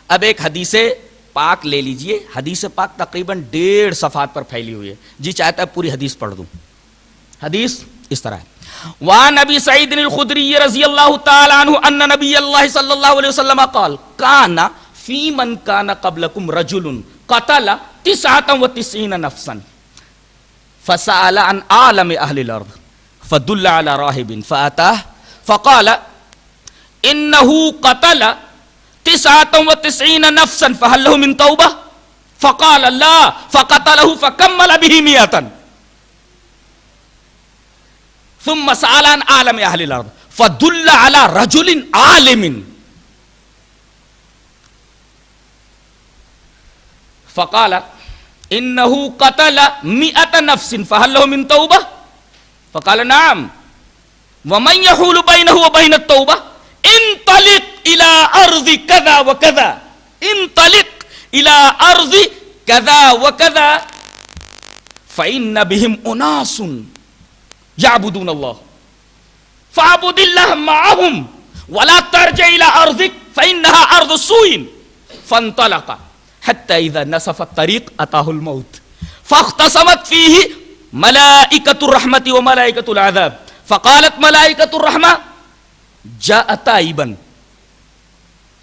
اب ایک حدیث پاک لے لیجئے. حدیث پاک تقریباً 1.5 صفحات پر پھیلی ہوئی ہے. جی چاہتا ہے پوری حدیث پڑھ دوں. حدیث اس طرح ہے. وعن ابی سعید الخدری رضی اللہ تعالی عنہ ان نبی اللہ صلی اللہ علیہ وسلم قال کان فی من کان قبلکم رجل قتل 99 نفسا فسأل عن عالم اہل الارض فدل على راہب فاتاه فقال انه قتل 99 نفسا فهل له من توبہ فقال لا فقتله فكمل به 100 ثم سأل عن عالم اہل الارض فدل على رجل عالم فقال انه قتل 100 نفس فهل له من توبہ فقال نعم ومن يحول بينه وبين التوبة انطلق الى ارض كذا وكذا انطلق الى ارض كذا وكذا فإن بهم اناس يعبدون الله فاعبد الله معهم ولا ترجع الى ارضك فإنها ارض سوء فانطلق حتى اذا نصف الطريق اتاه الموت فاختصمت فيه ملائكة الرحمة وملائكة العذاب فقالت ملائكة الرحمة جاء تائبا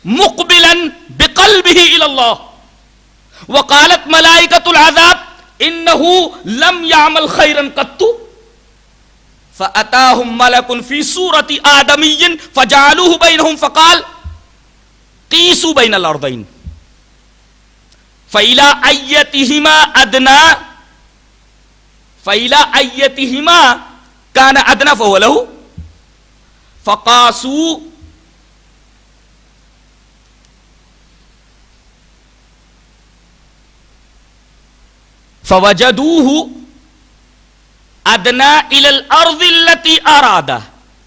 مقبلا بقلبه إلى الله وقالت ملائكة العذاب إنه لم يعمل خيرا قط فأتاهم ملك في صورة آدمي فجعلوه بينهم فقال قيسوا بين الأرضين فإلى أيتهما أدنى فإلى أيتهما كان أدنى فهو له فقاسوا فوجدوه أدنى إلى الأرض التي أراد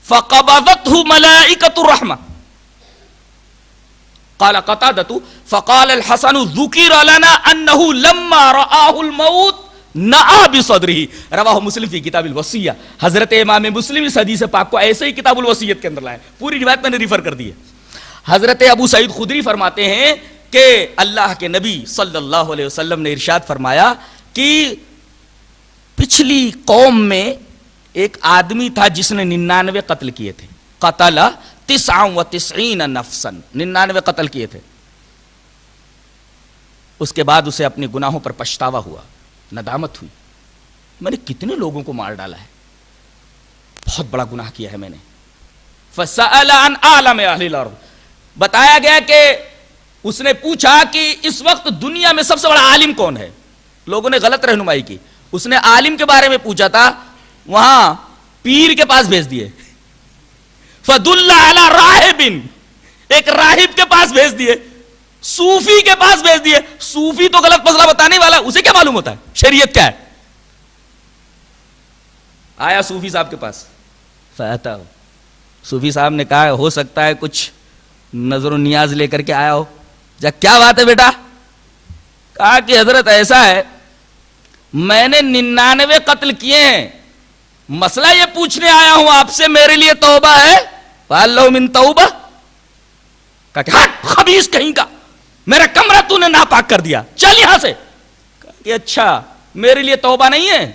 فقبضته ملائكة الرحمة. قال قتادة فقال الحسن ذكر لنا أنه لما رآه الموت نعا بصدرہ. رواہ مسلم فی کتاب الوصیہ. حضرت امام مسلم اس حدیث پاک کو ایسے ہی کتاب الوصیت کے اندر لائے. پوری روایت میں نے ریفر کر دی ہے. حضرت ابو سعید خدری فرماتے ہیں کہ اللہ کے نبی صلی اللہ علیہ وسلم نے ارشاد فرمایا کہ پچھلی قوم میں ایک آدمی تھا جس نے 99 قتل کیے تھے. قتل 99 نفسا 99 قتل کیے تھے. اس کے بعد اسے اپنے گناہوں پر پچھتاوا ہوا, ندامت ہوئی, میں نے کتنے لوگوں کو مار ڈالا ہے, بہت بڑا گناہ کیا ہے میں نے. فسأل عن عالم اہل الارض, بتایا گیا کہ اس نے پوچھا کہ اس وقت دنیا میں سب سے بڑا عالم کون ہے. لوگوں نے غلط رہنمائی کی. اس نے عالم کے بارے میں پوچھا تھا, وہاں پیر کے پاس بھیج دیے. فدل علی راہب, ایک راہب کے پاس بھیج دیے, صوفی کے پاس بھیج دیے. صوفی تو غلط مسئلہ بتانے والا, اسے کیا معلوم ہوتا ہے شریعت کیا ہے. آیا صوفی صاحب کے پاس, فاتا, صوفی صاحب نے کہا ہو سکتا ہے کچھ نظر و نیاز لے کر کے آیا ہو. جا کیا بات ہے بیٹا؟ کہا کہ حضرت ایسا ہے, میں نے 99 قتل کیے ہیں, مسئلہ یہ پوچھنے آیا ہوں آپ سے, میرے لیے توبہ ہے؟ فَاللَّهُ مِن توبہ. کہا کہ ہٹ خبیث کہیں کا, میرا کمرہ تو نے ناپاک کر دیا, چل یہاں سے. کہا کہ اچھا میرے لیے توبہ نہیں ہے.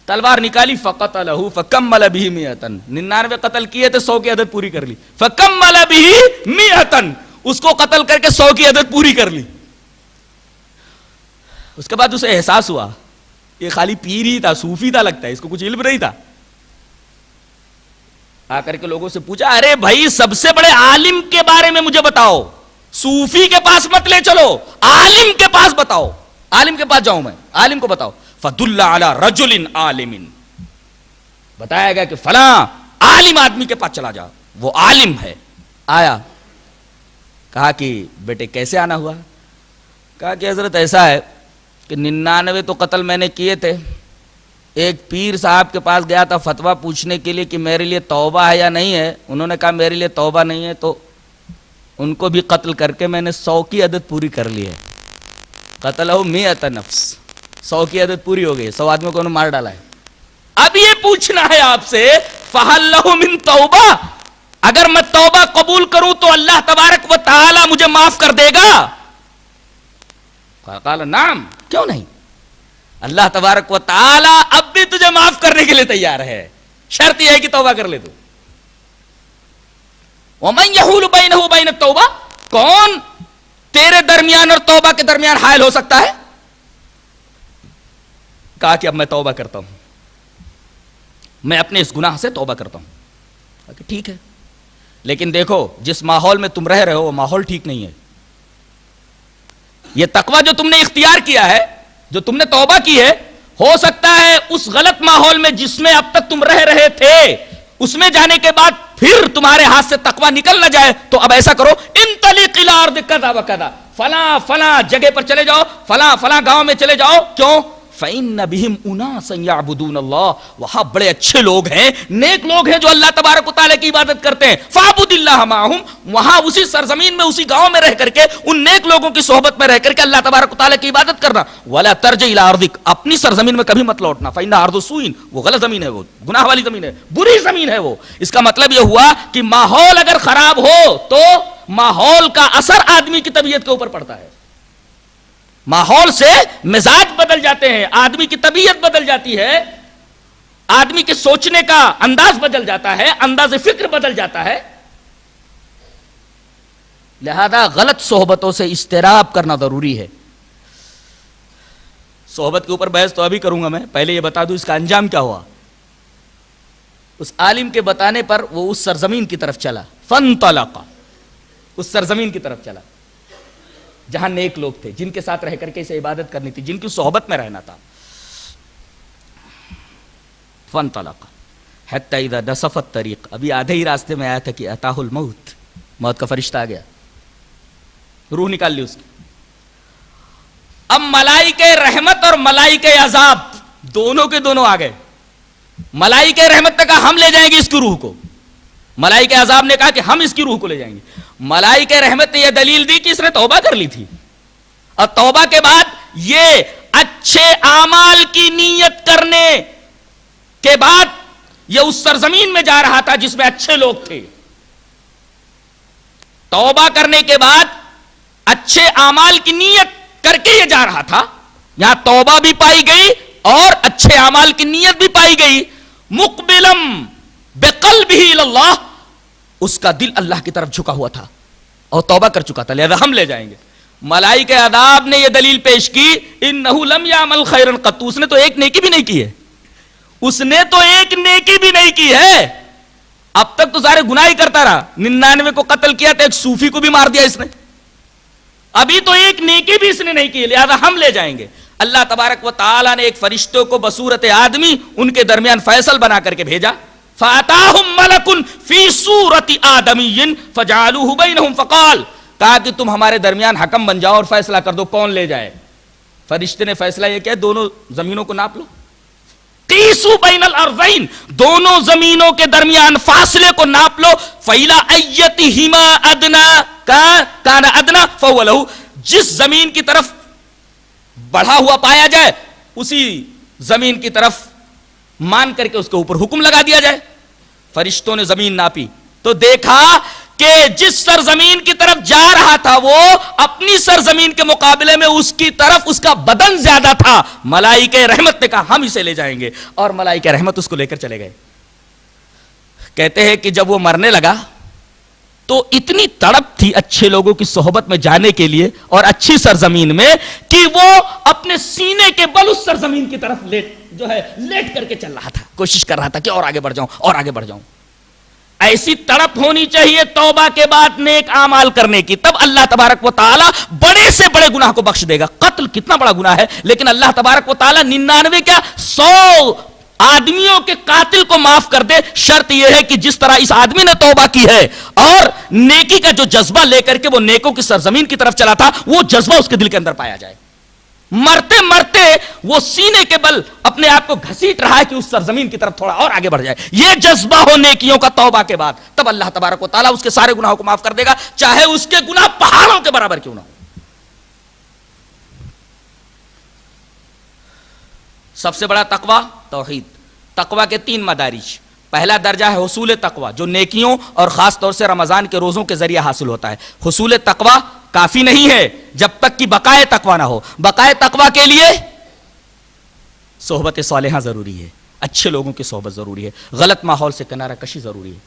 تلوار نکالی, فقتلہ فکمل بہ 100. 99 قتل کیے تھے, 100 کی عدد پوری کر لی. فکمل بہ 100, اس کو قتل کر کے 100 کی عدد پوری کر لی. اس کے بعد اسے احساس ہوا یہ خالی پیر ہی تھا, صوفی تھا لگتا ہے, اس کو کچھ علم نہیں تھا. آ کر کے لوگوں سے پوچھا, ارے بھائی سب سے بڑے عالم کے بارے میں مجھے بتاؤ, صوفی کے پاس مت لے چلو, عالم کے پاس بتاؤ, عالم کے پاس جاؤں میں, عالم کو بتاؤ. فدل علی رجل عالم, بتایا گیا کہ فلاں عالم آدمی کے پاس چلا جا, وہ عالم ہے. آیا, کہا کہ بیٹے کیسے آنا ہوا؟ کہا کہ حضرت ایسا ہے کہ 99 تو قتل میں نے کیے تھے, ایک پیر صاحب کے پاس گیا تھا فتویٰ پوچھنے کے لیے کہ میرے لیے توبہ ہے یا نہیں ہے. انہوں نے کہا میرے لیے توبہ نہیں ہے, تو ان کو بھی قتل کر کے میں نے 100 کی عدد پوری کر لی ہے. قتلہ 100 نفس, 100 کی عدد پوری ہو گئی, 100 آدمیوں کو انہوں نے مار ڈالا ہے. اب یہ پوچھنا ہے آپ سے, فَهَلْ لَهُ مِن توبہ, اگر میں توبہ قبول کروں تو اللہ تبارک و تعالی مجھے معاف کر دے گا؟ قال نعم، کیوں نہیں؟ اللہ تبارک و تعالی اب بھی تجھے معاف کرنے کے لیے تیار ہے، شرط یہ ہے کہ توبہ کر لے تو۔ وَمَن يَحُولُ بَيْنَهُ وَبَيْنَ التَّوْبَةِ، کون تیرے درمیان اور توبہ کے درمیان حائل ہو سکتا ہے؟ کہا کہ اب میں توبہ کرتا ہوں، میں اپنے اس گناہ سے توبہ کرتا ہوں۔ کہا کہ ٹھیک ہے، لیکن دیکھو جس ماحول میں تم رہ رہے ہو وہ ماحول ٹھیک نہیں ہے۔ یہ تقوی جو تم نے اختیار کیا ہے، جو تم نے توبہ کی ہے، ہو سکتا ہے اس غلط ماحول میں جس میں اب تک تم رہ رہے تھے اس میں جانے کے بعد پھر تمہارے ہاتھ سے تقوی نکل نہ جائے، تو اب ایسا کرو، انطلق الی ارض کذا و کذا، فلاں فلاں جگہ پر چلے جاؤ، فلاں فلاں گاؤں میں چلے جاؤ۔ کیوں؟ فإن بهم اناسا يعبدون اللہ، وہاں بڑے اچھے لوگ ہیں، نیک لوگ ہیں جو اللہ تبارک و تعالی کی عبادت کرتے ہیں۔ فاعبد اللہ معهم، وہاں اسی سرزمین میں اسی گاؤں میں رہ کر کے ان نیک لوگوں کی صحبت میں رہ کر کے اللہ تبارک و تعالی کی عبادت کرنا۔ ولا ترجع الى ارضک، اپنی سرزمین میں کبھی مت لوٹنا، فإن ارض سوء، وہ غلط زمین ہے، وہ گناہ والی زمین ہے، بری زمین ہے وہ۔ اس کا مطلب یہ ہوا کہ ماحول اگر خراب ہو تو ماحول کا اثر آدمی کی طبیعت کے اوپر پڑتا ہے، ماحول سے مزاج بدل جاتے ہیں، آدمی کی طبیعت بدل جاتی ہے، آدمی کے سوچنے کا انداز بدل جاتا ہے، انداز فکر بدل جاتا ہے۔ لہذا غلط صحبتوں سے اجتناب کرنا ضروری ہے۔ صحبت کے اوپر بحث تو ابھی کروں گا میں، پہلے یہ بتا دوں اس کا انجام کیا ہوا۔ اس عالم کے بتانے پر وہ اس سرزمین کی طرف چلا، فانطلق، اس سرزمین کی طرف چلا جہاں نیک لوگ تھے، جن کے ساتھ رہ کر کے اسے عبادت کرنی تھی، جن کی صحبت میں رہنا تھا۔ فانطلق حتی اذا نصف الطریق، ابھی آدھے ہی راستے میں آیا تھا کہ اتاہ الموت، موت کا فرشتہ آ گیا، روح نکال لی اس کی۔ اب ملائکہ رحمت اور ملائکہ عذاب دونوں کے دونوں آ گئے۔ ملائکہ رحمت نے کہا ہم لے جائیں گے اس کی روح کو، ملائکہ عذاب نے کہا کہ ہم اس کی روح کو لے جائیں گے۔ ملائکہ رحمت نے یہ دلیل دی کہ اس نے توبہ کر لی تھی، اور توبہ کے بعد یہ اچھے اعمال کی نیت کرنے کے بعد یہ اس سرزمین میں جا رہا تھا جس میں اچھے لوگ تھے۔ توبہ کرنے کے بعد اچھے اعمال کی نیت کر کے یہ جا رہا تھا، یہاں توبہ بھی پائی گئی اور اچھے اعمال کی نیت بھی پائی گئی۔ مقبلم بقلبہ الی اللہ، اس کا دل اللہ کی طرف جھکا ہوا تھا اور توبہ کر چکا تھا، لہذا ہم لے جائیں گے۔ ملائکہ عذاب نے یہ دلیل پیش کی، انہ لم یعمل خیرا قط، اس نے تو ایک نیکی بھی نہیں کی ہے، اس نے تو ایک نیکی بھی نہیں کی ہے، اب تک تو سارے گناہ ہی کرتا رہا، 99 کو قتل کیا تو ایک صوفی کو بھی مار دیا اس نے، ابھی تو ایک نیکی بھی اس نے نہیں کی، لہذا ہم لے جائیں گے۔ اللہ تبارک و تعالی نے ایک فرشتوں کو بصورت آدمی ان کے درمیان فیصل بنا کر کے بھیجا، فَأَتَاهُمْ مَلَكٌ فِي صُورَةِ آدَمِيٍّ فَجَعَلُوهُ بَيْنَهُمْ فَقَالَ، کہا کہ تم ہمارے درمیان حکم بن جاؤ اور فیصلہ کر دو کون لے جائے۔ فرشتے نے فیصلہ یہ کیا، دونوں زمینوں کو ناپ لو، قِیسُوا بَيْنَ الْأَرْضَيْنِ، دونوں زمینوں کے درمیان فاصلے کو ناپ لو، فَإِلَىٰ أَيَّتِهِمَا أَدْنَىٰ كَانَ أَدْنَىٰ فَهُوَ لَهُ، جس زمین کی طرف بڑھا ہوا پایا جائے اسی زمین کی طرف مان کر کے اس کے اوپر حکم لگا دیا جائے۔ فرشتوں نے زمین ناپی تو دیکھا کہ جس سرزمین کی طرف جا رہا تھا وہ اپنی سرزمین کے مقابلے میں اس کی طرف اس کا بدن زیادہ تھا۔ ملائکہ رحمت نے کہا ہم اسے لے جائیں گے، اور ملائکہ رحمت اس کو لے کر چلے گئے۔ کہتے ہیں کہ جب وہ مرنے لگا تو اتنی تڑپ تھی اچھے لوگوں کی صحبت میں جانے کے لیے اور اچھی سرزمین میں کہ وہ اپنے سینے کے بل اس سرزمین کی طرف لیٹ کر کے چل رہا تھا، کوشش کر رہا تھا کہ اور آگے بڑھ جاؤں اور آگے بڑھ جاؤں۔ ایسی تڑپ ہونی چاہیے توبہ کے بعد نیک اعمال کرنے کی، تب اللہ تبارک و تعالی بڑے سے بڑے گناہ کو بخش دے گا۔ قتل کتنا بڑا گناہ ہے، لیکن اللہ تبارک و تعالی 99 کیا 100 آدمیوں کے قاتل کو معاف کر دے۔ شرط یہ ہے کہ جس طرح اس آدمی نے توبہ کی ہے اور نیکی کا جو جذبہ لے کر کے وہ نیکوں کی سرزمین کی طرف چلا تھا، وہ جذبہ اس کے دل کے اندر پایا جائے۔ مرتے مرتے وہ سینے کے بل اپنے آپ کو گھسیٹ رہا ہے کہ اس سرزمین کی طرف تھوڑا اور آگے بڑھ جائے، یہ جذبہ ہو نیکیوں کا توبہ کے بعد، تب اللہ تبارک و تعالیٰ اس کے سارے گناہوں کو معاف کر دے گا، چاہے اس کے گناہ پہاڑوں کے برابر کیوں نہ ہو۔ سب سے بڑا تقوی توحید۔ تقوی کے 3 مدارج۔ پہلا درجہ ہے حصول تقوی، جو نیکیوں اور خاص طور سے رمضان کے روزوں کے ذریعے حاصل ہوتا ہے۔ حصول تقوی کافی نہیں ہے، جب تک کہ بقائے تقوی نہ ہو. بقائے تقوی کے لیے صحبت صالحہ ضروری ہے, اچھے لوگوں کی صحبت ضروری ہے, غلط ماحول سے کنارہ کشی ضروری ہے.